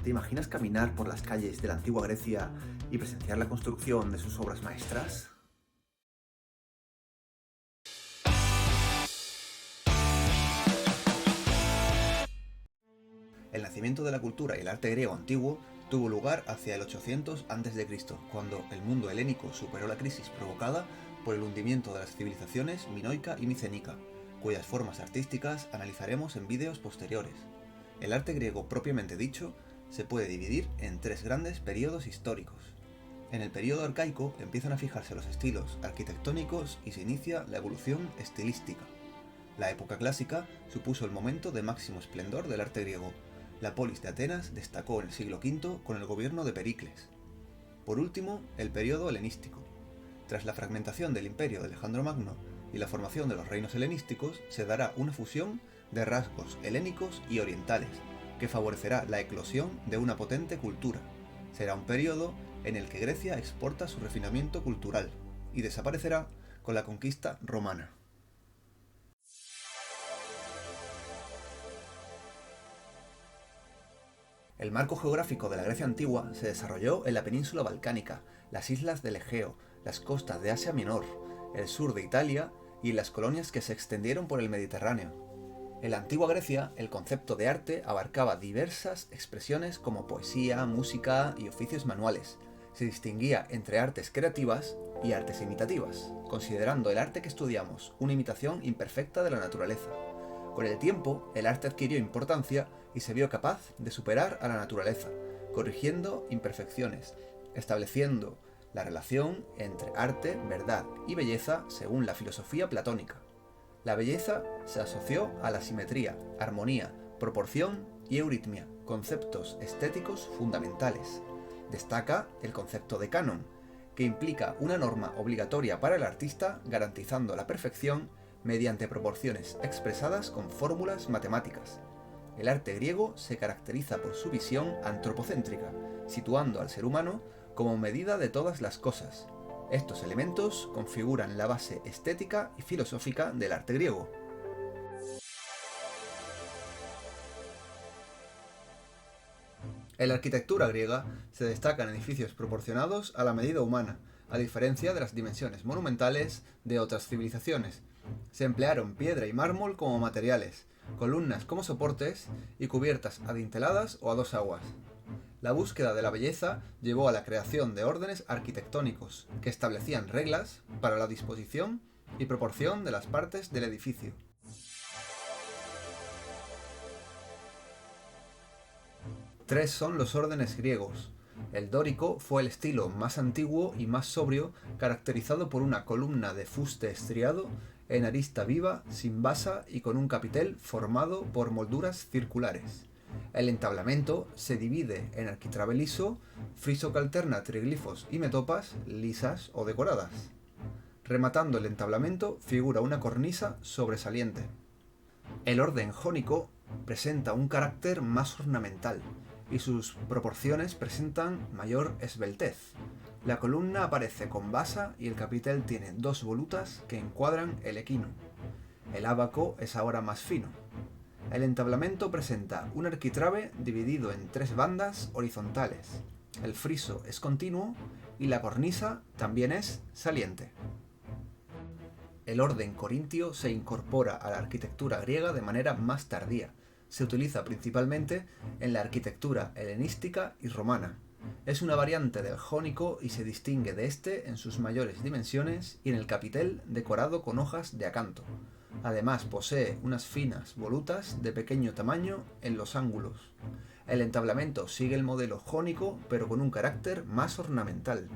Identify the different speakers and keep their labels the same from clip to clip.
Speaker 1: ¿Te imaginas caminar por las calles de la antigua Grecia y presenciar la construcción de sus obras maestras? El nacimiento de la cultura y el arte griego antiguo tuvo lugar hacia el 800 a.C., cuando el mundo helénico superó la crisis provocada por el hundimiento de las civilizaciones minoica y micénica, cuyas formas artísticas analizaremos en vídeos posteriores. El arte griego propiamente dicho se puede dividir en tres grandes periodos históricos. En el periodo arcaico empiezan a fijarse los estilos arquitectónicos y se inicia la evolución estilística. La época clásica supuso el momento de máximo esplendor del arte griego. La polis de Atenas destacó en el siglo V con el gobierno de Pericles. Por último, el periodo helenístico. Tras la fragmentación del imperio de Alejandro Magno y la formación de los reinos helenísticos, se dará una fusión de rasgos helénicos y orientales, que favorecerá la eclosión de una potente cultura. Será un periodo en el que Grecia exporta su refinamiento cultural y desaparecerá con la conquista romana. El marco geográfico de la Grecia antigua se desarrolló en la península balcánica, las islas del Egeo, las costas de Asia Menor, el sur de Italia y en las colonias que se extendieron por el Mediterráneo. En la antigua Grecia, el concepto de arte abarcaba diversas expresiones como poesía, música y oficios manuales. Se distinguía entre artes creativas y artes imitativas, considerando el arte que estudiamos una imitación imperfecta de la naturaleza. Con el tiempo, el arte adquirió importancia y se vio capaz de superar a la naturaleza, corrigiendo imperfecciones, estableciendo la relación entre arte, verdad y belleza según la filosofía platónica. La belleza se asoció a la simetría, armonía, proporción y euritmia, conceptos estéticos fundamentales. Destaca el concepto de canon, que implica una norma obligatoria para el artista garantizando la perfección mediante proporciones expresadas con fórmulas matemáticas. El arte griego se caracteriza por su visión antropocéntrica, situando al ser humano como medida de todas las cosas. Estos elementos configuran la base estética y filosófica del arte griego. En la arquitectura griega se destacan edificios proporcionados a la medida humana, a diferencia de las dimensiones monumentales de otras civilizaciones. Se emplearon piedra y mármol como materiales, columnas como soportes y cubiertas adinteladas o a dos aguas. La búsqueda de la belleza llevó a la creación de órdenes arquitectónicos que establecían reglas para la disposición y proporción de las partes del edificio. Tres son los órdenes griegos. El dórico fue el estilo más antiguo y más sobrio, caracterizado por una columna de fuste estriado en arista viva, sin basa y con un capitel formado por molduras circulares. El entablamento se divide en arquitrabe liso, friso que alterna triglifos y metopas lisas o decoradas. Rematando el entablamento figura una cornisa sobresaliente. El orden jónico presenta un carácter más ornamental y sus proporciones presentan mayor esbeltez. La columna aparece con basa y el capitel tiene dos volutas que encuadran el equino. El ábaco es ahora más fino. El entablamento presenta un arquitrabe dividido en tres bandas horizontales. El friso es continuo y la cornisa también es saliente. El orden corintio se incorpora a la arquitectura griega de manera más tardía. Se utiliza principalmente en la arquitectura helenística y romana. Es una variante del jónico y se distingue de este en sus mayores dimensiones y en el capitel decorado con hojas de acanto. Además posee unas finas volutas de pequeño tamaño en los ángulos. El entablamento sigue el modelo jónico pero con un carácter más ornamental.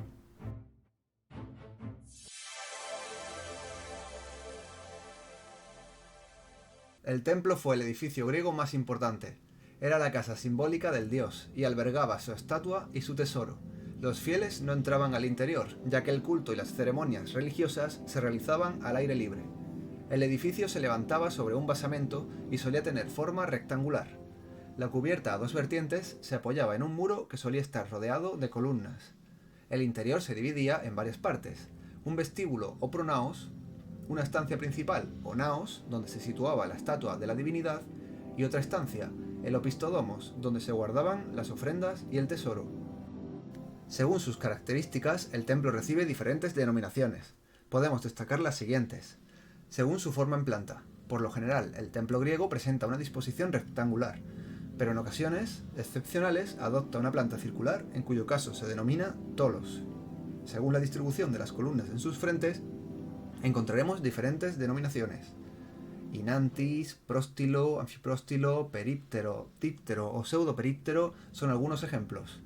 Speaker 1: El templo fue el edificio griego más importante. Era la casa simbólica del dios y albergaba su estatua y su tesoro. Los fieles no entraban al interior, ya que el culto y las ceremonias religiosas se realizaban al aire libre. El edificio se levantaba sobre un basamento y solía tener forma rectangular. La cubierta a dos vertientes se apoyaba en un muro que solía estar rodeado de columnas. El interior se dividía en varias partes: un vestíbulo o pronaos, una estancia principal o naos, donde se situaba la estatua de la divinidad, y otra estancia, el opistódomos, donde se guardaban las ofrendas y el tesoro. Según sus características, el templo recibe diferentes denominaciones. Podemos destacar las siguientes. Según su forma en planta. Por lo general, el templo griego presenta una disposición rectangular, pero en ocasiones excepcionales adopta una planta circular, en cuyo caso se denomina tolos. Según la distribución de las columnas en sus frentes, encontraremos diferentes denominaciones. Inantis, próstilo, anfipróstilo, períptero, díptero o pseudoperíptero son algunos ejemplos.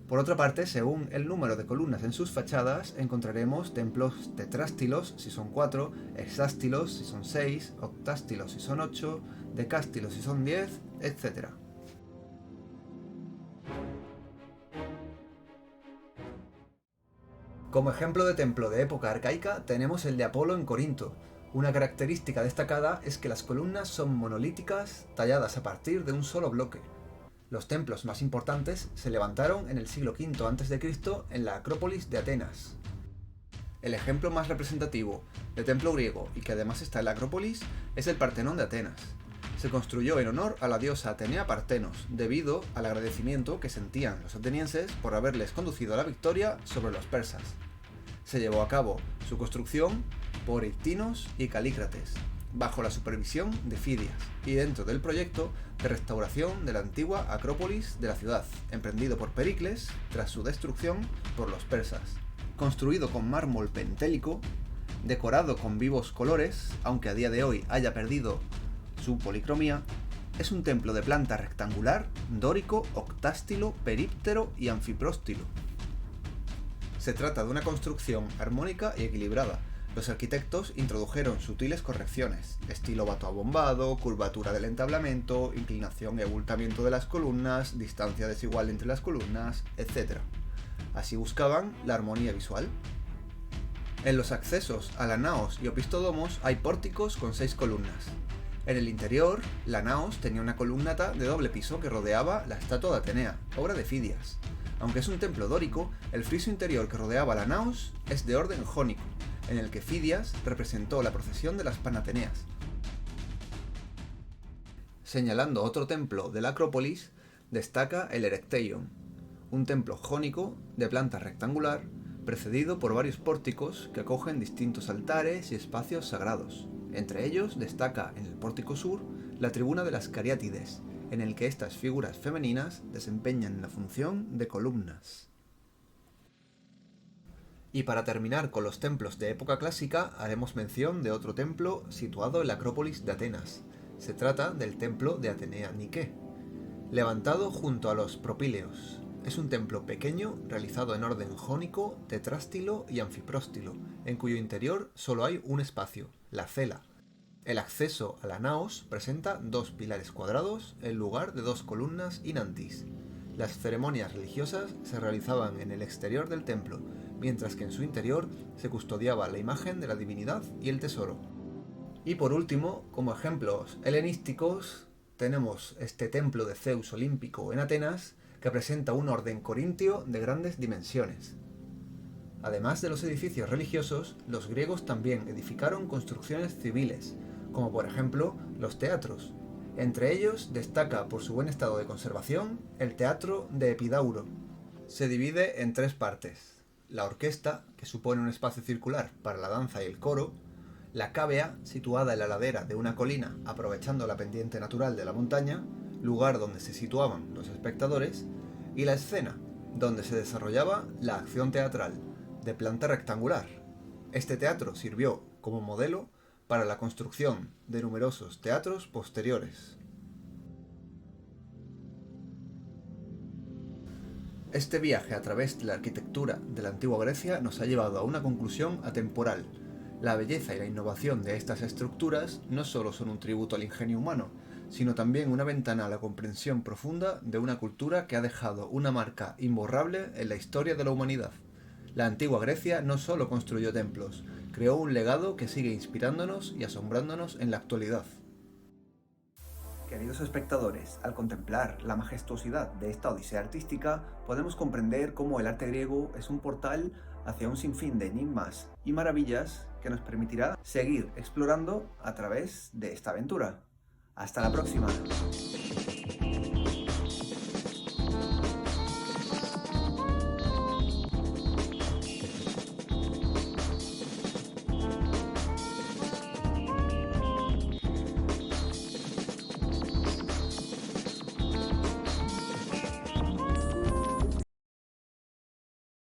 Speaker 1: Por otra parte, según el número de columnas en sus fachadas, encontraremos templos tetrástilos si son 4, hexástilos si son 6, octástilos si son 8, decástilos si son 10, etc. Como ejemplo de templo de época arcaica tenemos el de Apolo en Corinto. Una característica destacada es que las columnas son monolíticas, talladas a partir de un solo bloque. Los templos más importantes se levantaron en el siglo V a.C. en la Acrópolis de Atenas. El ejemplo más representativo de templo griego y que además está en la Acrópolis es el Partenón de Atenas. Se construyó en honor a la diosa Atenea Partenos, debido al agradecimiento que sentían los atenienses por haberles conducido a la victoria sobre los persas. Se llevó a cabo su construcción por Ictinos y Calícrates, bajo la supervisión de Fidias, y dentro del proyecto de restauración de la antigua Acrópolis de la ciudad, emprendido por Pericles tras su destrucción por los persas. Construido con mármol pentélico, decorado con vivos colores, aunque a día de hoy haya perdido su policromía, es un templo de planta rectangular, dórico, octástilo, períptero y anfipróstilo. Se trata de una construcción armónica y equilibrada. Los arquitectos introdujeron sutiles correcciones, estilo vato abombado, curvatura del entablamento, inclinación y abultamiento de las columnas, distancia desigual entre las columnas, etc. Así buscaban la armonía visual. En los accesos a la naos y opistódomos hay pórticos con 6 columnas. En el interior, la naos tenía una columnata de doble piso que rodeaba la estatua de Atenea, obra de Fidias. Aunque es un templo dórico, el friso interior que rodeaba la naos es de orden jónico, en el que Fidias representó la procesión de las Panateneas. Señalando otro templo de la Acrópolis, destaca el Erecteion, un templo jónico de planta rectangular, precedido por varios pórticos que acogen distintos altares y espacios sagrados. Entre ellos destaca en el pórtico sur la tribuna de las Cariátides, en el que estas figuras femeninas desempeñan la función de columnas. Y para terminar con los templos de época clásica, haremos mención de otro templo situado en la Acrópolis de Atenas. Se trata del templo de Atenea Nike, levantado junto a los Propíleos. Es un templo pequeño, realizado en orden jónico, tetrástilo y anfipróstilo, en cuyo interior solo hay un espacio, la cela. El acceso a la naos presenta 2 pilares cuadrados en lugar de 2 columnas inantis. Las ceremonias religiosas se realizaban en el exterior del templo, mientras que en su interior se custodiaba la imagen de la divinidad y el tesoro. Y por último, como ejemplos helenísticos, tenemos este templo de Zeus olímpico en Atenas, que presenta un orden corintio de grandes dimensiones. Además de los edificios religiosos, los griegos también edificaron construcciones civiles, como por ejemplo los teatros. Entre ellos destaca por su buen estado de conservación el teatro de Epidauro. Se divide en 3 partes: la orquesta, que supone un espacio circular para la danza y el coro; la cavea, situada en la ladera de una colina aprovechando la pendiente natural de la montaña, lugar donde se situaban los espectadores; y la escena, donde se desarrollaba la acción teatral, de planta rectangular. Este teatro sirvió como modelo para la construcción de numerosos teatros posteriores. Este viaje a través de la arquitectura de la antigua Grecia nos ha llevado a una conclusión atemporal. La belleza y la innovación de estas estructuras no solo son un tributo al ingenio humano, sino también una ventana a la comprensión profunda de una cultura que ha dejado una marca imborrable en la historia de la humanidad. La antigua Grecia no solo construyó templos, creó un legado que sigue inspirándonos y asombrándonos en la actualidad. Queridos espectadores, al contemplar la majestuosidad de esta odisea artística, podemos comprender cómo el arte griego es un portal hacia un sinfín de enigmas y maravillas que nos permitirá seguir explorando a través de esta aventura. ¡Hasta la próxima!